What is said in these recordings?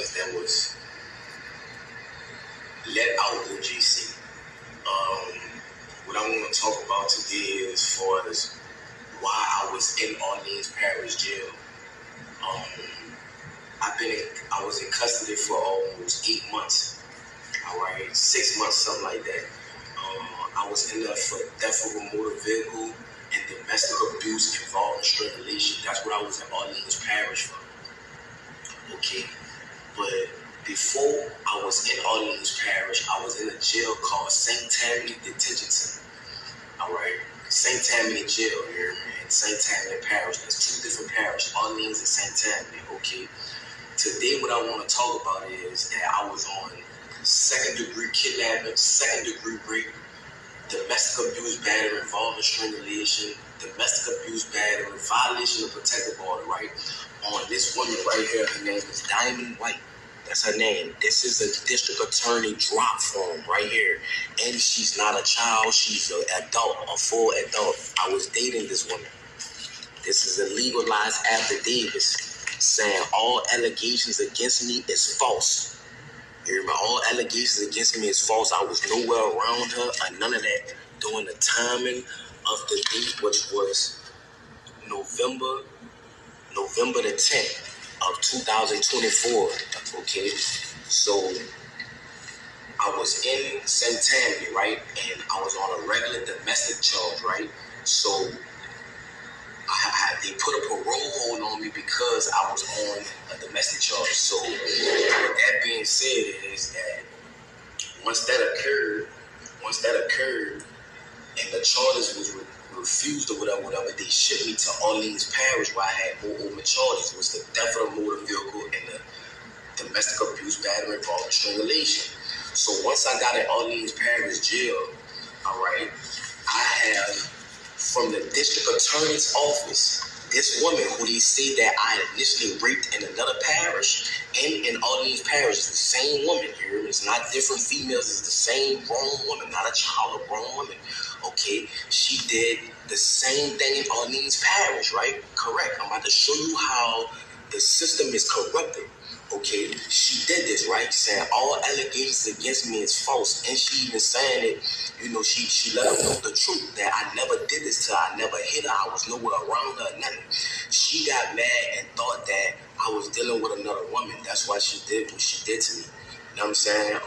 ones that was let out OJC. What I want to talk about today is as far as why I was in Orleans Parish Jail. I was in custody for almost 8 months. All right, 6 months, something like that. I was in there for theft of a motor vehicle and domestic abuse involving strangulation. That's what I was in Orleans Parish for. Okay, but before I was in Orleans Parish, I was in a jail called St. Tammany Detention Center. All right, St. Tammany Jail here in St. Tammany Parish. There's two different parishes, Orleans and St. Tammany. Okay, today what I want to talk about is that I was on second-degree kidnapping, second-degree rape, domestic abuse, battery involving strangulation, domestic abuse, battery, violation of protective order, right? On this woman right here, her name is Diamond White. That's her name. This is a district attorney drop form right here. And she's not a child. She's an adult, a full adult. I was dating this woman. This is a legalized affidavit saying all allegations against me is false. You remember, all allegations against me is false. I was nowhere around her or none of that during the timing of the date, which was November the 10th of 2024. Okay, so I was in St. Tammany, right, and I was on a regular domestic charge, right. So they put a parole hold on me because I was on a domestic charge. So with that being said, is that once that occurred, and the charges was refused or whatever, they shipped me to Orleans Parish where I had more open charges. It was the theft of a motor vehicle and the domestic abuse, battery involving strangulation. So once I got in Orleans Parish Jail, all right, I have from the district attorney's office, this woman who they say that I initially raped in another parish and in Orleans Parish is the same woman here. It's not different females. It's the same grown woman, not a child, a grown woman. Okay, she did the same thing in Orleans Parish, right? Correct. I'm about to show you how the system is corrupted. Okay, she did this, right? Saying all allegations against me is false. And she even saying it, she let her know the truth, that I never did this to her. I never hit her. I was nowhere around her, nothing. She got mad and thought that I was dealing with another woman. That's why she did what she did to me. You know what I'm saying?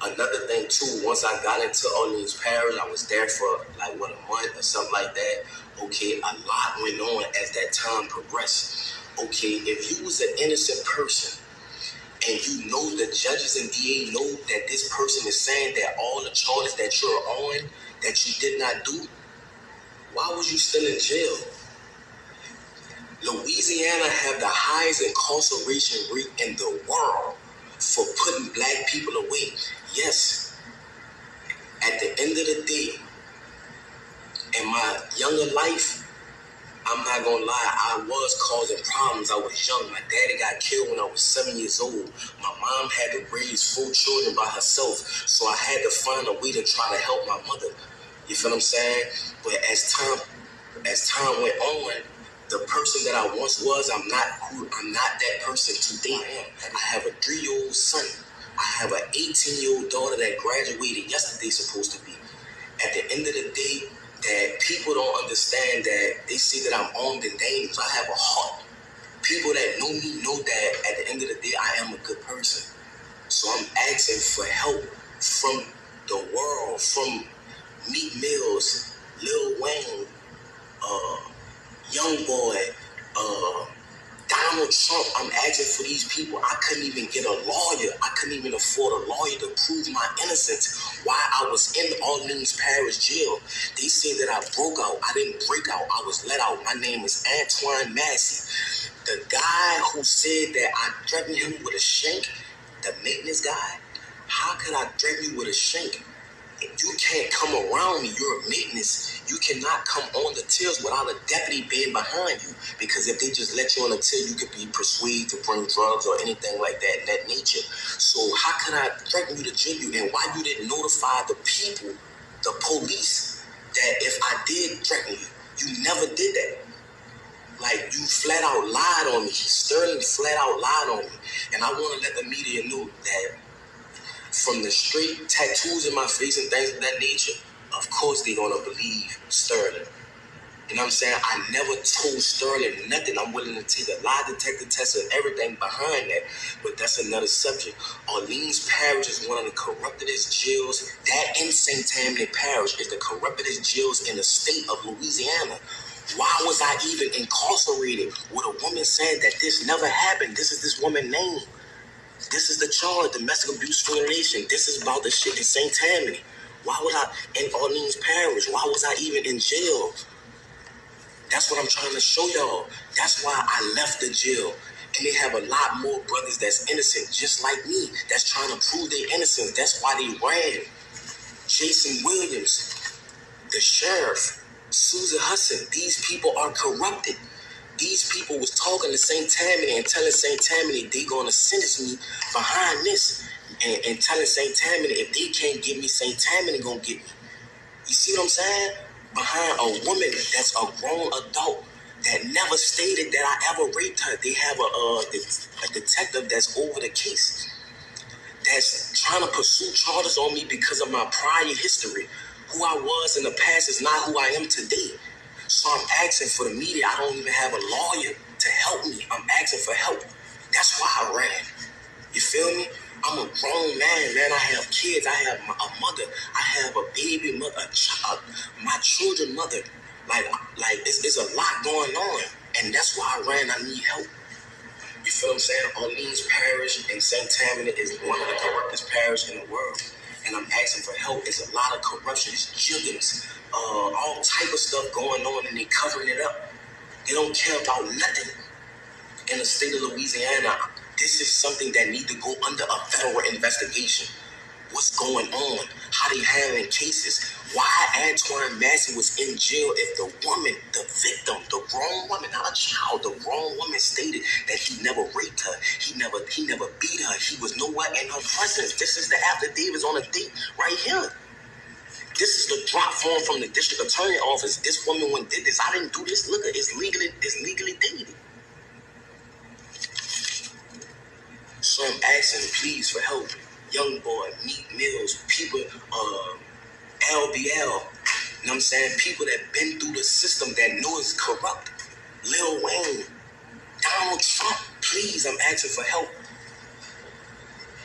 Another thing, too, once I got into Orleans Parish, I was there for a month or something like that. Okay, a lot went on as that time progressed. Okay, if you was an innocent person and you know the judges and DA know that this person is saying that all the charges that you're on, that you did not do, why was you still in jail? Louisiana have the highest incarceration rate in the world for putting black people away. Yes, at the end of the day, in my younger life, I'm not gonna lie, I was causing problems. I was young. My daddy got killed when I was 7 years old. My mom had to raise 4 children by herself, so I had to find a way to try to help my mother. You feel what I'm saying? But as time went on, the person that I once was, I'm not that person today. I have a 3-year-old son. I have an 18-year-old daughter that graduated yesterday, supposed to be. At the end of the day, that people don't understand that they say that I'm armed and dangerous. I have a heart. People that know me know that at the end of the day, I am a good person. So I'm asking for help from the world, from Meek Mills, Lil Wayne, Young Boy, Donald Trump. I'm asking for these people. I couldn't even get a lawyer. I couldn't even afford a lawyer to prove my innocence while I was in Orleans Parish Jail. They say that I broke out. I didn't break out. I was let out. My name is Antoine Massey. The guy who said that I threatened him with a shank, the maintenance guy, how could I threaten you with a shank? If you can't come around me, you're a maintenance. You cannot come on the tills without a deputy being behind you. Because if they just let you on the till, you could be persuaded to bring drugs or anything like that nature. So how could I threaten you to jail you? And why you didn't notify the people, the police, that if I did threaten you, you never did that. Like, you flat out lied on me. Sterling flat out lied on me. And I want to let the media know that from the straight tattoos in my face and things of that nature, of course they're going to believe Sterling. You know what I'm saying? I never told Sterling nothing. I'm willing to take a lie detector test and everything behind that. But that's another subject. Orleans Parish is one of the corruptedest jails. That in St. Tammany Parish is the corruptedest jails in the state of Louisiana. Why was I even incarcerated with a woman saying that this never happened? This is this woman's name. This is the charge, domestic abuse violation. This is about the shit in St. Tammany. Why was I in Orleans Parish? Why was I even in jail? That's what I'm trying to show y'all. That's why I left the jail. And they have a lot more brothers that's innocent, just like me, that's trying to prove their innocence. That's why they ran. Jason Williams, the sheriff, Susan Hudson, these people are corrupted. These people was talking to St. Tammany and telling St. Tammany they gonna sentence me behind this. And telling St. Tammany if they can't get me, St. Tammany gonna get me. You see what I'm saying? Behind a woman that's a grown adult that never stated that I ever raped her. They have a detective that's over the case that's trying to pursue charges on me because of my prior history. Who I was in the past is not who I am today. So I'm asking for the media. I don't even have a lawyer to help me. I'm asking for help. That's why I ran. You feel me? I'm a grown man. I have kids. I have a mother. I have a baby mother, a child, my children mother. Like it's a lot going on. And that's why I ran. I need help. You feel what I'm saying? Orleans Parish in St. Tammany is one of the corruptest parishes in the world. And I'm asking for help. It's a lot of corruption. It's jiggins, all type of stuff going on, and they covering it up. They don't care about nothing in the state of Louisiana. This is something that needs to go under a federal investigation. What's going on? How they handling cases? Why Antoine Massey was in jail if the woman, the victim, the grown woman, not a child, the grown woman stated that he never raped her. He never beat her. He was nowhere in her presence. This is the affidavits on the date right here. This is the drop form from the district attorney office. This woman went did this. I didn't do this. Look, it's legally dated. So I'm asking, please, for help. Young Boy, Meek Mills, people, LBL, you know what I'm saying? People that been through the system that know it's corrupt. Lil Wayne, Donald Trump, please, I'm asking for help.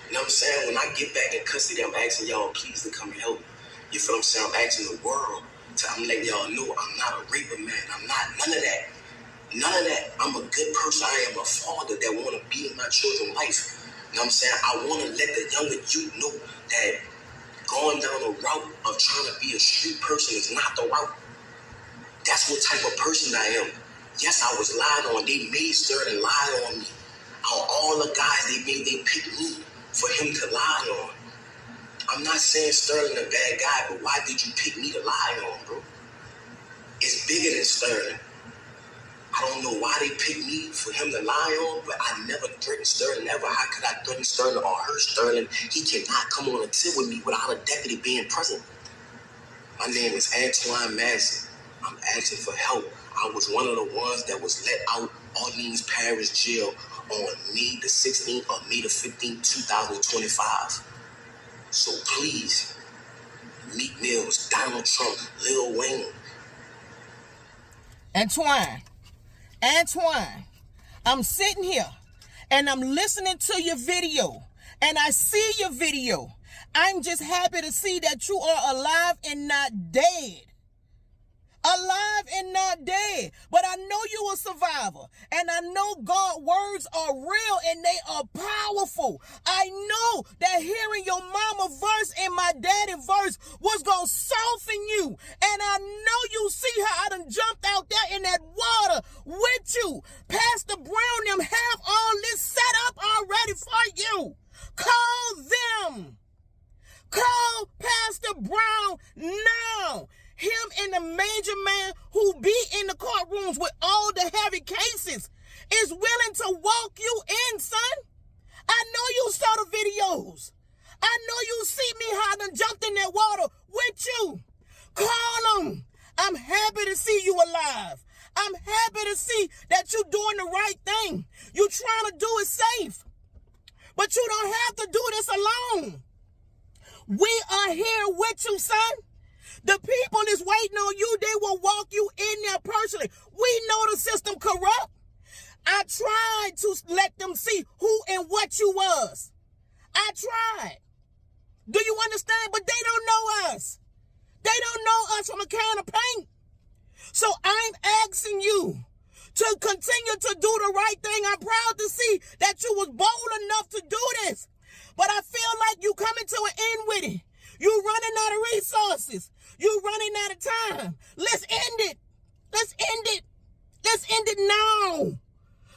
You know what I'm saying? When I get back in custody, I'm asking y'all, please, to come and help me. You feel what I'm saying? I'm asking the world. I'm letting y'all know I'm not a raper, man. I'm not none of that. None of that. I'm a good person. I am a father that want to be in my children's life. You know what I'm saying? I want to let the younger youth know that going down the route of trying to be a street person is not the route. That's what type of person I am. Yes, I was lied on. They made certain lie on me. All the guys they picked me for him to lie on. I'm not saying Sterling a bad guy, but why did you pick me to lie on, bro? It's bigger than Sterling. I don't know why they picked me for him to lie on, but I never threatened Sterling ever. How could I threaten Sterling or hurt Sterling? He cannot come on a tip with me without a deputy being present. My name is Antoine Massey. I'm asking for help. I was one of the ones that was let out Orleans Parish Jail on May the 16th or May the 15th, 2025. So please, Meek Mills, Donald Trump, Lil Wayne. Antoine, I'm sitting here and I'm listening to your video and I see your video. I'm just happy to see that you are alive and not dead. Alive and not dead. But I know you a survivor. And I know God's words are real and they are powerful. I know that hearing your mama verse and my daddy verse was going to soften you. And I know you see how I done jumped out there in that water with you. Pastor Brown them have all this set up already for you. Call them. Call Pastor Brown now. Him and the major man who be in the courtrooms with all the heavy cases is willing to walk you in, son. I know you saw the videos. I know you see me how I done jumped in that water with you. Call them. I'm happy to see you alive. I'm happy to see that you're doing the right thing. You're trying to do it safe. But you don't have to do this alone. We are here with you, son. The people is waiting on you. They will walk you in there personally. We know the system corrupt. I tried to let them see who and what you was. I tried. Do you understand? But they don't know us. They don't know us from a can of paint. So I'm asking you to continue to do the right thing. I'm proud to see that you was bold enough to do this. But I feel like you coming to an end with it. You running out of resources. You running out of time. Let's end it. Let's end it. Let's end it now.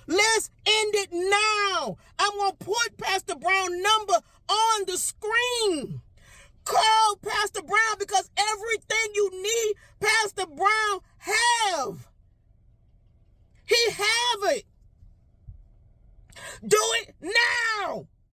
Let's end it now. I'm going to put Pastor Brown's number on the screen. Call Pastor Brown because everything you need, Pastor Brown have. He have it. Do it